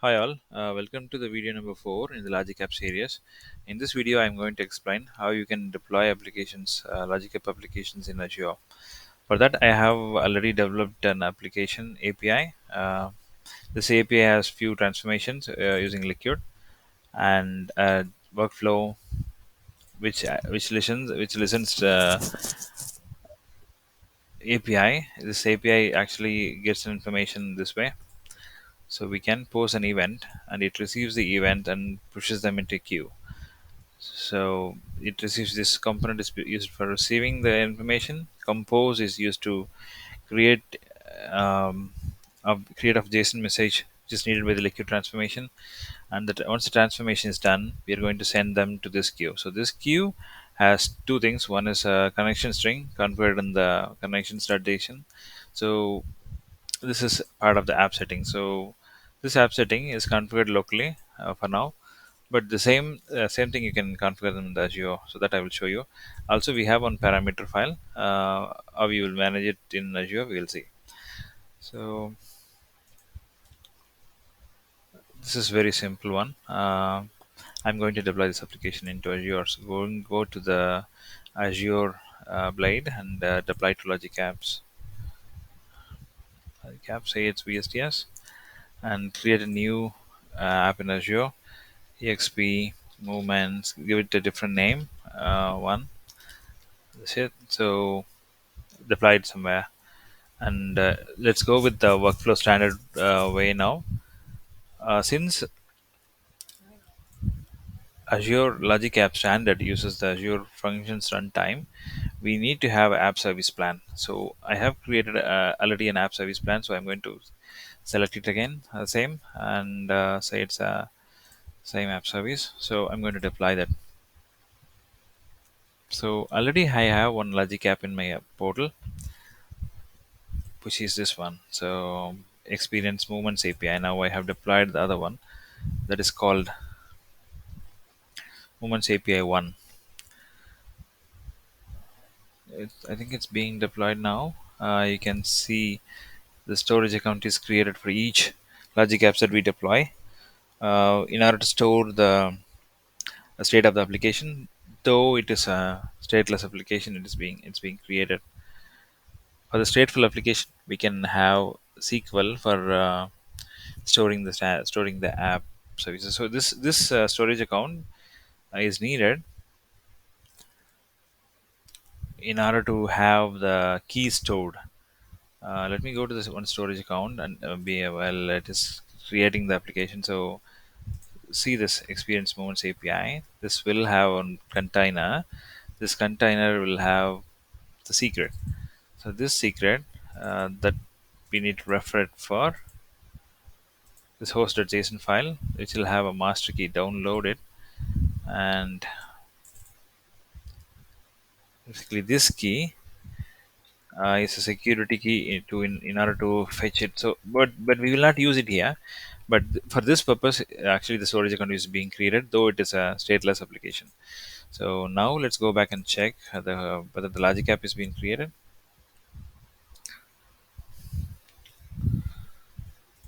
Hi all, welcome to the video number 4 in the Logicapps series. In this video, I'm going to explain how you can deploy applications, Logicap applications in Azure. For that, I have already developed an application API. This API has few transformations using Liquid and workflow which listens API. This API actually gets information this way. So we can post an event and it receives the event and pushes them into queue. So it receives this component is used for receiving the information. Compose is used to create um, create a JSON message which is needed by the liquid transformation. And that once the transformation is done, we are going to send them to this queue. So this queue has two things. One is a connection string configured in the connection start.json. So this is part of the app setting. So this app setting is configured locally for now, but the same thing you can configure them in the Azure. So that I will show you. Also, we have one parameter file. How we will manage it in Azure, we will see. So this is very simple one. I'm going to deploy this application into Azure. So go to the Azure Blade and deploy to Logicapps. Logicapps, say it's VSTS, and create a new app in Azure. EXP movements, give it a different name. One, that's it. So deploy it somewhere, and let's go with the workflow standard way now. Since Azure Logic App Standard uses the Azure Functions Runtime, we need to have app service plan. So I have created already an app service plan. So I'm going to select it again, same, and say it's a same app service. So I'm going to deploy that. So already I have one Logic app in my portal, which is this one. So experience movements API. Now I have deployed the other one that is called movements API 1. I think it's being deployed now. You can see the storage account is created for each logic apps that we deploy. In order to store the state of the application, though it is a stateless application, it's being created. For the stateful application, we can have SQL for storing the app services. So this storage account is needed in order to have the key stored. Let me go to this one storage account and be well. It is creating the application. So see this experience moments API. This will have a container. This container will have the secret. So this secret that we need to refer it for this host.json file, which will have a master key. Download it, and basically this key is a security key in order to fetch it. So but we will not use it here, but for this purpose actually the storage account is being created, though it is a stateless application. So now let's go back and check whether the logic app is being created.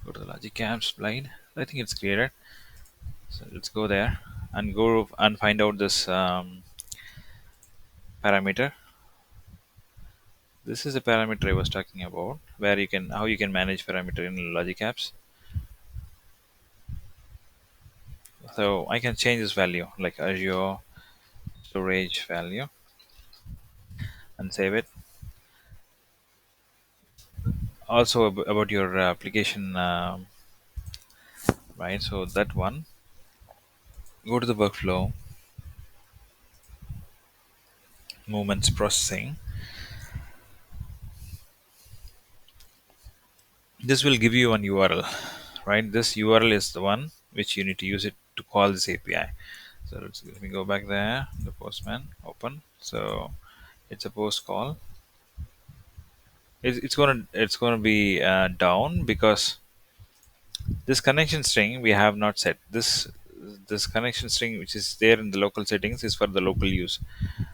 Go to the logic apps slide. I think it's created. So let's go there and go and find out this parameter. This is a parameter I was talking about, where you can how you can manage parameter in logic apps. So I can change this value like Azure storage value and save it. Also about your application, right? So that one, go to the workflow, movements processing. This will give you an URL, right? This URL is the one which you need to use it to call this API. So let me go back there. The Postman open. So it's a post call. It's gonna be down because this connection string we have not set. This connection string which is there in the local settings is for the local use.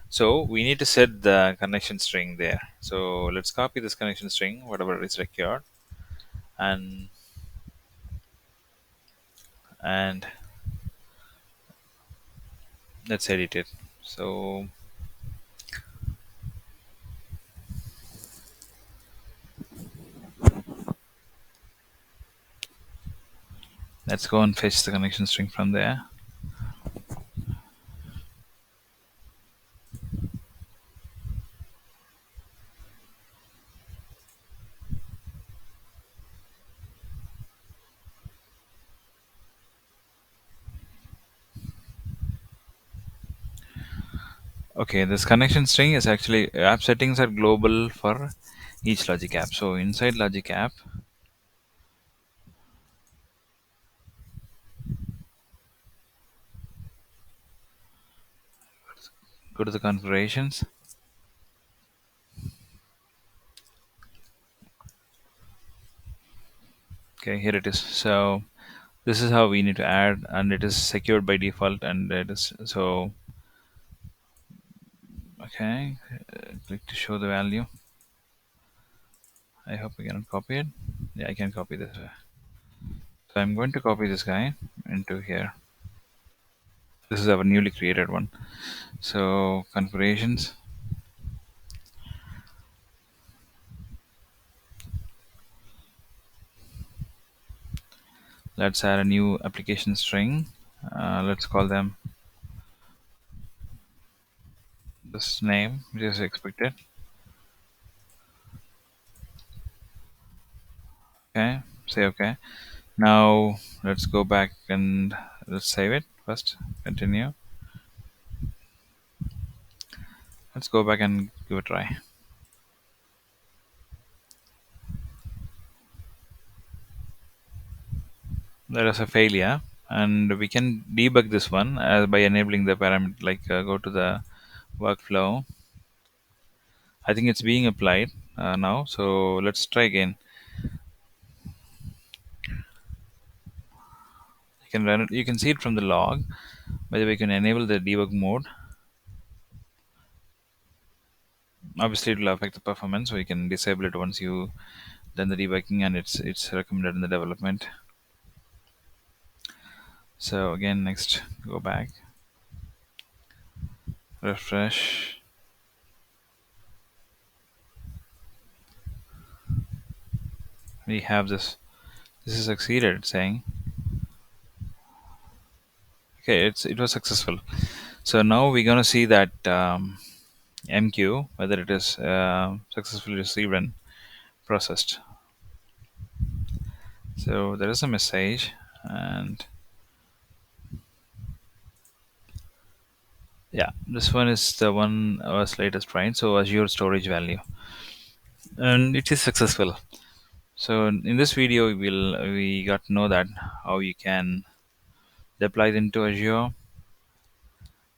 So we need to set the connection string there. So let's copy this connection string, whatever is required, and and let's edit it. So let's go and fetch the connection string from there. Okay, this connection string is actually app settings are global for each logic app. So inside logic app, go to the configurations. Okay, here it is. So this is how we need to add, and it is secured by default, and it is so. Okay, click to show the value. I hope I can copy it. Yeah, I can copy this. So I'm going to copy this guy into here. This is our newly created one. So configurations. Let's add a new application string. Let's call them this name, which is expected. Okay, say okay. Now let's go back and let's save it first. Continue. Let's go back and give it a try. There is a failure, and we can debug this one by enabling the parameter. Like go to the workflow. I think it's being applied now. So let's try again. You can run it. You can see it from the log. By the way, you can enable the debug mode. Obviously, it will affect the performance, so you can disable it once you done the debugging, and it's recommended in the development. So again, next, go back, refresh. We have this. This is succeeded. It's saying okay. It was successful. So now we're gonna see that MQ whether it is successfully received and processed. So there is a message, and yeah, this one is the one was latest trained. So Azure storage value, and it is successful. So in this video, we got to know that how you can deploy it into Azure,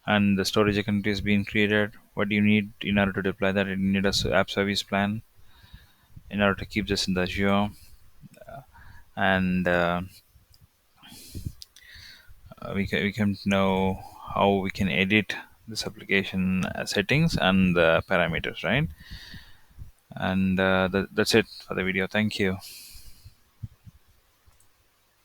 and the storage account is being created. What do you need in order to deploy that? You need a app service plan in order to keep this in the Azure, and we can know how we can edit this application settings and the parameters, right? And that's it for the video. Thank you.